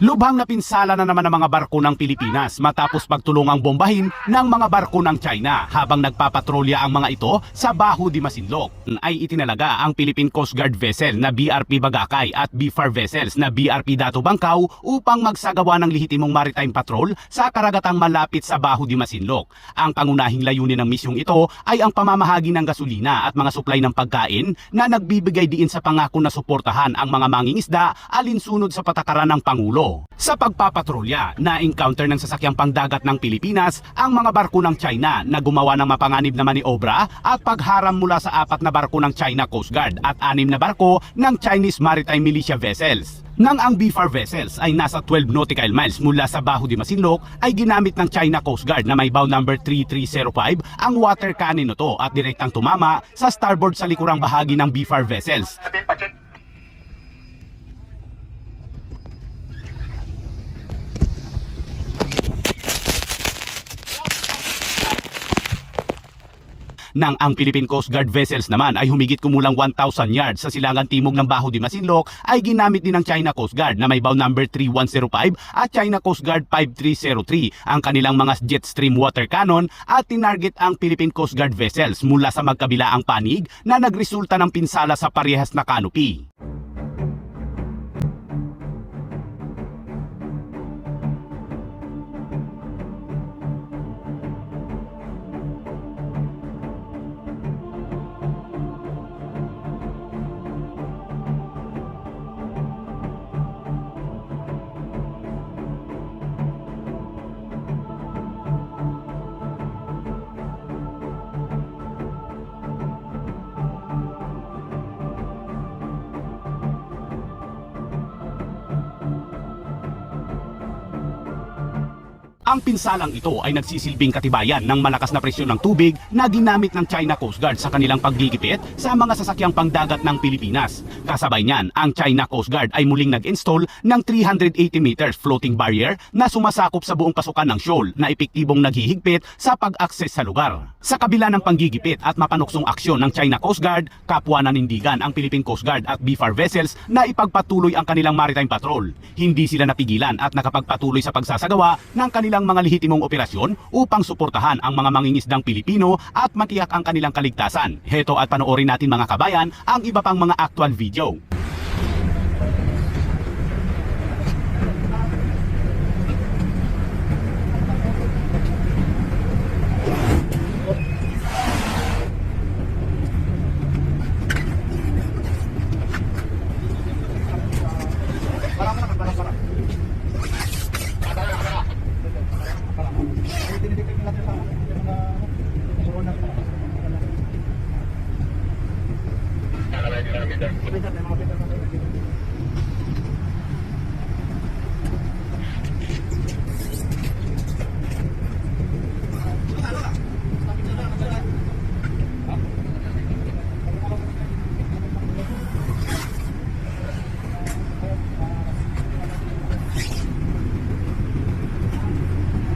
Lubhang napinsala na naman ang mga barko ng Pilipinas matapos pagtulungang bombahin ng mga barko ng China habang nagpapatrolya ang mga ito sa Baho de Masinloc. Ay itinalaga ang Philippine Coast Guard vessel na BRP Bagakay at BFAR vessels na BRP Dato Bangkaw upang magsagawa ng lehitimong maritime patrol sa karagatang malapit sa Baho de Masinloc. Ang pangunahing layunin ng misyong ito ay ang pamamahagi ng gasolina at mga supply ng pagkain na nagbibigay diin sa pangako na suportahan ang mga mangingisda alinsunod sa patakaran ng Pangulo. Sa pagpapatrolya, na-encounter ng sasakyang pangdagat ng Pilipinas ang mga barko ng China na gumawa ng mapanganib na maniobra at pagharam mula sa 4 na barko ng China Coast Guard at 6 na barko ng Chinese Maritime Militia vessels. Nang ang BFAR vessels ay nasa 12 nautical miles mula sa Baho de Masinloc, ay ginamit ng China Coast Guard na may bow number 3305 ang water cannon nito at direktang tumama sa starboard sa likurang bahagi ng BFAR vessels. Nang ang Philippine Coast Guard vessels naman ay humigit kumulang 1,000 yards sa silangan timog ng Baho de Masinloc, ay ginamit din ng China Coast Guard na may bow number 3105 at China Coast Guard 5303 ang kanilang mga Jetstream water cannon at tinarget ang Philippine Coast Guard vessels mula sa magkabilaang panig na nagresulta ng pinsala sa parehas na canopy. Ang pinsalang ito ay nagsisilbing katibayan ng malakas na presyon ng tubig na ginamit ng China Coast Guard sa kanilang paggigipit sa mga sasakyang pangdagat ng Pilipinas. Kasabay niyan, ang China Coast Guard ay muling nag-install ng 380 meters floating barrier na sumasakop sa buong pasukan ng shoal na epektibong naghihigpit sa pag-akses sa lugar. Sa kabila ng panggigipit at mapanuksong aksyon ng China Coast Guard, kapwa nanindigan ang Philippine Coast Guard at BFAR vessels na ipagpatuloy ang kanilang maritime patrol. Hindi sila napigilan at nakapagpatuloy sa pagsasagawa ng kanilang mga lehitimong operasyon upang suportahan ang mga mangingisdang Pilipino at matiyak ang kanilang kaligtasan. Heto at panoorin natin mga kabayan ang iba pang mga actual video.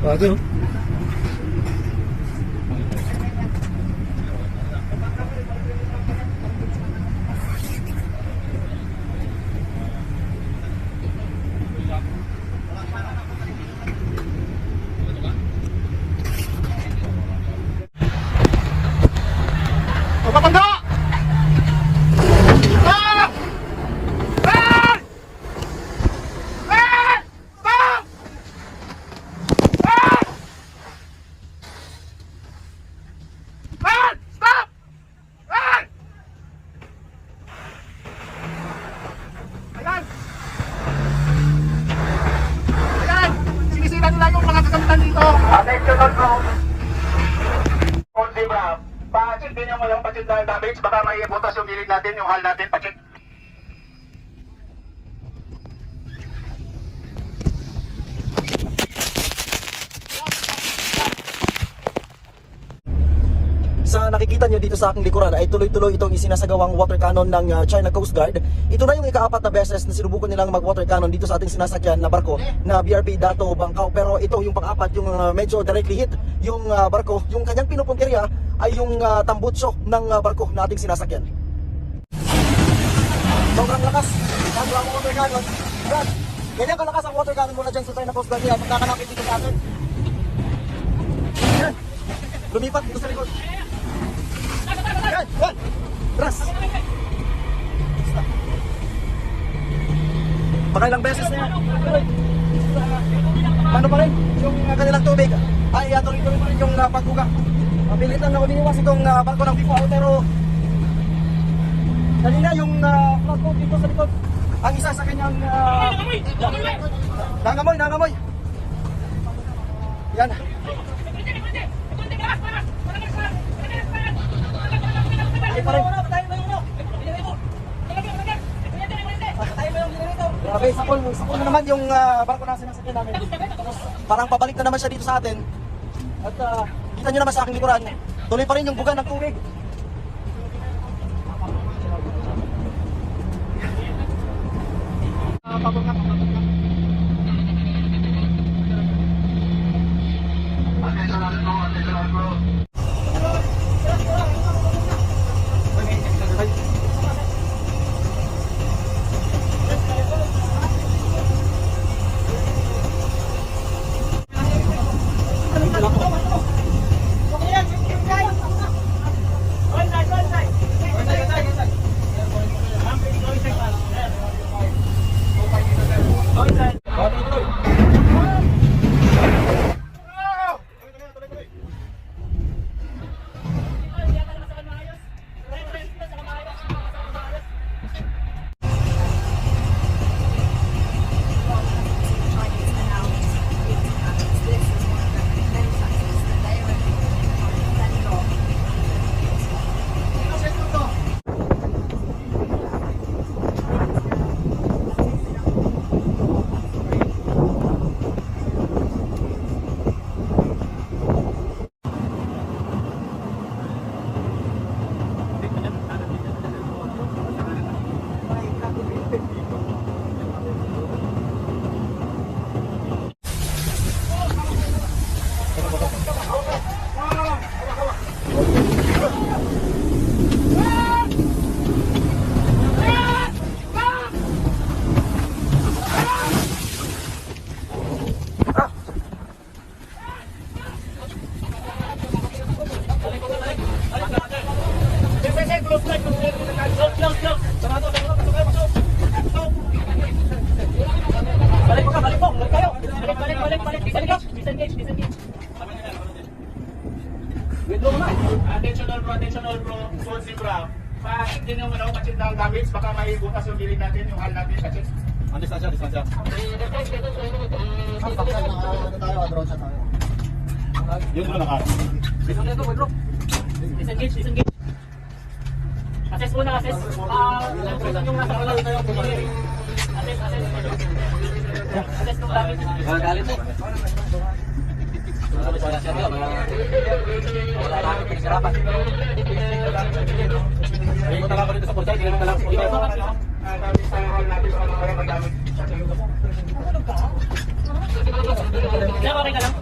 Bago. Papanda! Stop! Stop! Stop! Stop! Stop! Ayan! Ayan! Sinisira nila yung mga kagamitan dito! Attention on bro! Di ba? Pa-check din yung walang pa-check na damage. Baka may butas yung gilid natin, yung hull natin. Pa-check. Sa nakikita nyo dito sa aking likuran ay tuloy-tuloy itong isinasagawang water cannon ng China Coast Guard. Ito na yung ika-4 na beses na sinubukan nilang mag-water cannon dito sa ating sinasakyan na barko na BRP Dato Bangkaw. Pero ito yung pang-4, yung medyo directly hit yung barko. Yung kanyang pinupuntirya ay yung tambutso ng barko na ating sinasakyan. Sobrang lakas. Nagawa mo water cannon. Brad, Ganyan kalakas ang water cannon mula dyan sa China Coast Guard nila. Magkakanapit dito sa atin. Yan. Lumipat dito sa likod. Yan. Yan. Tras. Baka ilang beses na yan. Paano pa rin yung kanilang tubig? Ay, tuloy-tuloy pa rin yung pagbuga. Mabilitan na umiiwas itong barko ng Bifao, pero kanina yung front boat dito sa likod, ang isa sa kanyang nangamoy. Yan. Ay pa rin. Grabe, sakol na naman yung barko na sinasakyan namin. Parang pabalik na naman siya dito sa atin. At kita nyo naman sa aking likuran, tuloy pa rin yung buga ng tubig. Attentional bro, Soul Zebra. Bakit din yung mga matindang damage, baka maibutas yung gilid natin, yung hal natin sa chest. Distansya. Yun mo naka. Disengage. Assess muna, assess. Yung nasa ulo. Assess. Assess kung gamit. Galit mo. Wala namin pinisirapan. Ikot na lang ako dito sa portal. Ikot na lang. Dami sa hal natin, baka mamaya magamit sa chest. Okay ka lang.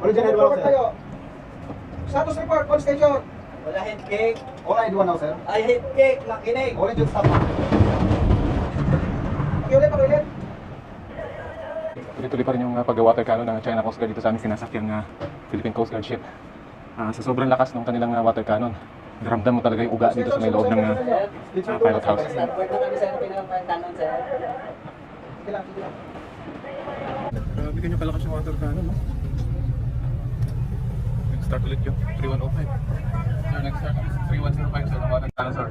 Original Forward sir. tayo. Status report, on station. Wala head cake. Okay, duwan now, sir. Ay, head cake. Makinig. Okay, just stop. Pakiulit, pakiulit. Tuloy-tuloy pa rin yung pag-water cannon ng China Coast Guard dito sa aming sinasakyang Philippine Coast Guard ship. Sa sobrang lakas ng kanilang water cannon, naramdam mo talaga yung uga dito sa may loob ng pilot house. Start work na kami sa pinaka-tanong, sir. Sige lang, sige lang. Grabe ganyan kalakas yung water cannon, no? Nag-start ulit yung 3105. Sir, nag-start 3105, sir, ng water cannon, sir.